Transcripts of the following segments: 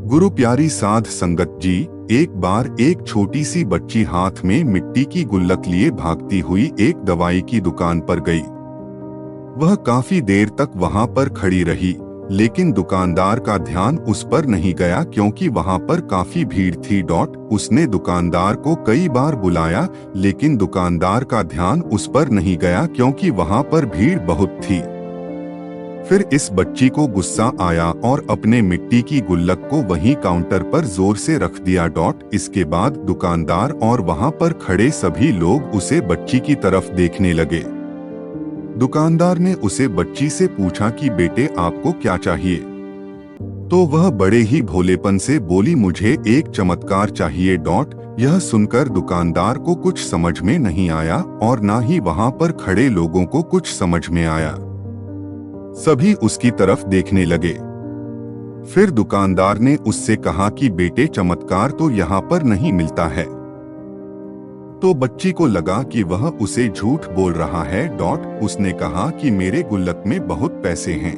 गुरु प्यारी साध संगत जी, एक बार एक छोटी सी बच्ची हाथ में मिट्टी की गुल्लक लिए भागती हुई एक दवाई की दुकान पर गई। वह काफी देर तक वहां पर खड़ी रही, लेकिन दुकानदार का ध्यान उस पर नहीं गया क्योंकि वहां पर काफी भीड़ थी। उसने दुकानदार को कई बार बुलाया, लेकिन दुकानदार का ध्यान उस पर नहीं गया क्योंकि वहां पर भीड़ बहुत थी। फिर इस बच्ची को गुस्सा आया और अपने मिट्टी की गुल्लक को वहीं काउंटर पर जोर से रख दिया। इसके बाद दुकानदार और वहां पर खड़े सभी लोग उसे बच्ची की तरफ देखने लगे। दुकानदार ने उसे बच्ची से पूछा कि बेटे आपको क्या चाहिए? तो वह बड़े ही भोलेपन से बोली, मुझे एक चमत्कार चाहिए। यह सुनकर दुकानदार को कुछ समझ में नहीं आया और ना ही वहां पर खड़े लोगों को कुछ समझ में आया। सभी उसकी तरफ देखने लगे। फिर दुकानदार ने उससे कहा कि बेटे चमत्कार तो यहाँ पर नहीं मिलता है। तो बच्ची को लगा कि वह उसे झूठ बोल रहा है। उसने कहा कि मेरे गुल्लक में बहुत पैसे हैं,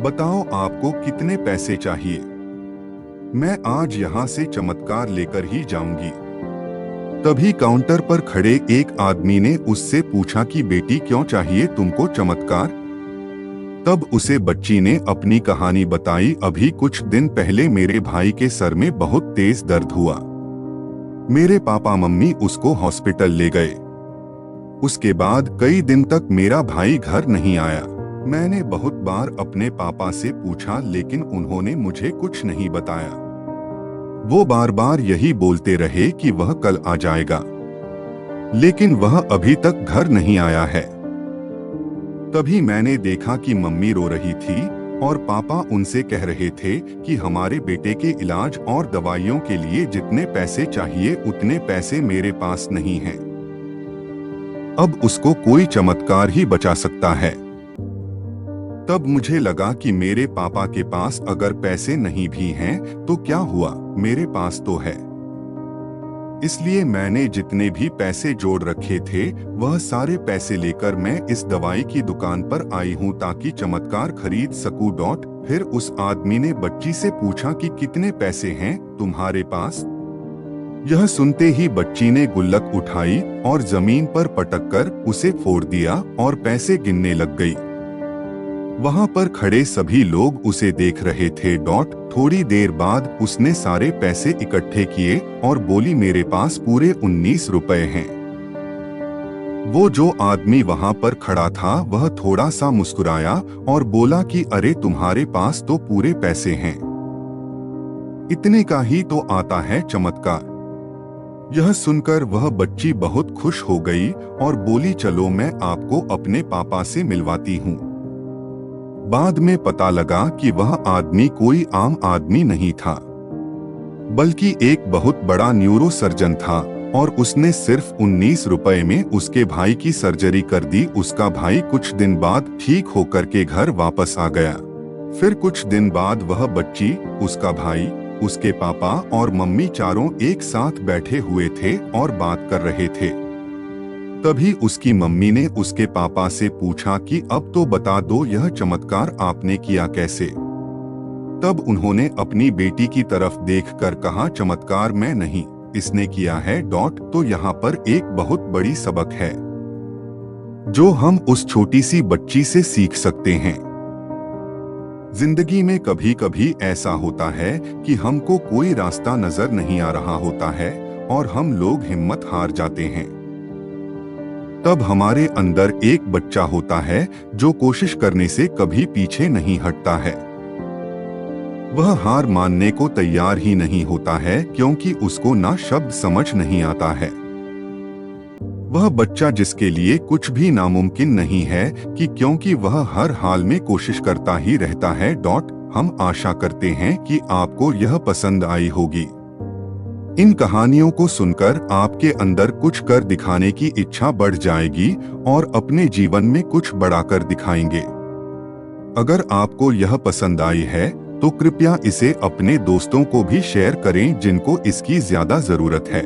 बताओ आपको कितने पैसे चाहिए? मैं आज यहाँ से चमत्कार लेकर ही जाऊंगी। तभी काउंटर पर खड़े एक आदमी ने उससे पूछा कि बेटी क्यों चाहिए तुमको चमत्कार? तब उसे बच्ची ने अपनी कहानी बताई। अभी कुछ दिन पहले मेरे भाई के सर में बहुत तेज दर्द हुआ। मेरे पापा मम्मी उसको हॉस्पिटल ले गए। उसके बाद कई दिन तक मेरा भाई घर नहीं आया। मैंने बहुत बार अपने पापा से पूछा, लेकिन उन्होंने मुझे कुछ नहीं बताया। वो बार बार यही बोलते रहे कि वह कल आ जाएगा, लेकिन वह अभी तक घर नहीं आया है। तभी मैंने देखा कि मम्मी रो रही थी और पापा उनसे कह रहे थे कि हमारे बेटे के इलाज और दवाइयों के लिए जितने पैसे चाहिए उतने पैसे मेरे पास नहीं हैं। अब उसको कोई चमत्कार ही बचा सकता है। तब मुझे लगा कि मेरे पापा के पास अगर पैसे नहीं भी हैं तो क्या हुआ, मेरे पास तो है। इसलिए मैंने जितने भी पैसे जोड़ रखे थे वह सारे पैसे लेकर मैं इस दवाई की दुकान पर आई हूँ ताकि चमत्कार खरीद सकूं। फिर उस आदमी ने बच्ची से पूछा कि कितने पैसे हैं तुम्हारे पास? यह सुनते ही बच्ची ने गुल्लक उठाई और जमीन पर पटककर उसे फोड़ दिया और पैसे गिनने लग गई। वहां पर खड़े सभी लोग उसे देख रहे थे। थोड़ी देर बाद उसने सारे पैसे इकट्ठे किए और बोली, मेरे पास पूरे 19 रुपए हैं। वो जो आदमी वहां पर खड़ा था वह थोड़ा सा मुस्कुराया और बोला कि अरे तुम्हारे पास तो पूरे पैसे हैं, इतने का ही तो आता है चमत्कार। यह सुनकर वह बच्ची बहुत खुश हो गई और बोली, चलो मैं आपको अपने पापा से मिलवाती हूँ। बाद में पता लगा कि वह आदमी कोई आम आदमी नहीं था, बल्कि एक बहुत बड़ा न्यूरो सर्जन था और उसने सिर्फ 19 रुपए में उसके भाई की सर्जरी कर दी। उसका भाई कुछ दिन बाद ठीक होकर के घर वापस आ गया। फिर कुछ दिन बाद वह बच्ची, उसका भाई, उसके पापा और मम्मी चारों एक साथ बैठे हुए थे और बात कर रहे थे। तभी उसकी मम्मी ने उसके पापा से पूछा कि अब तो बता दो यह चमत्कार आपने किया कैसे? तब उन्होंने अपनी बेटी की तरफ देखकर कहा, चमत्कार मैं नहीं, इसने किया है। तो यहाँ पर एक बहुत बड़ी सबक है जो हम उस छोटी सी बच्ची से सीख सकते हैं। जिंदगी में कभी कभी ऐसा होता है कि हमको कोई रास्ता नजर नहीं आ रहा होता है और हम लोग हिम्मत हार जाते हैं। तब हमारे अंदर एक बच्चा होता है जो कोशिश करने से कभी पीछे नहीं हटता है। वह हार मानने को तैयार ही नहीं होता है क्योंकि उसको ना शब्द समझ नहीं आता है। वह बच्चा जिसके लिए कुछ भी नामुमकिन नहीं है कि क्योंकि वह हर हाल में कोशिश करता ही रहता है। हम आशा करते हैं कि आपको यह पसंद आई होगी। इन कहानियों को सुनकर आपके अंदर कुछ कर दिखाने की इच्छा बढ़ जाएगी और अपने जीवन में कुछ बड़ा कर दिखाएंगे। अगर आपको यह पसंद आई है तो कृपया इसे अपने दोस्तों को भी शेयर करें जिनको इसकी ज्यादा जरूरत है।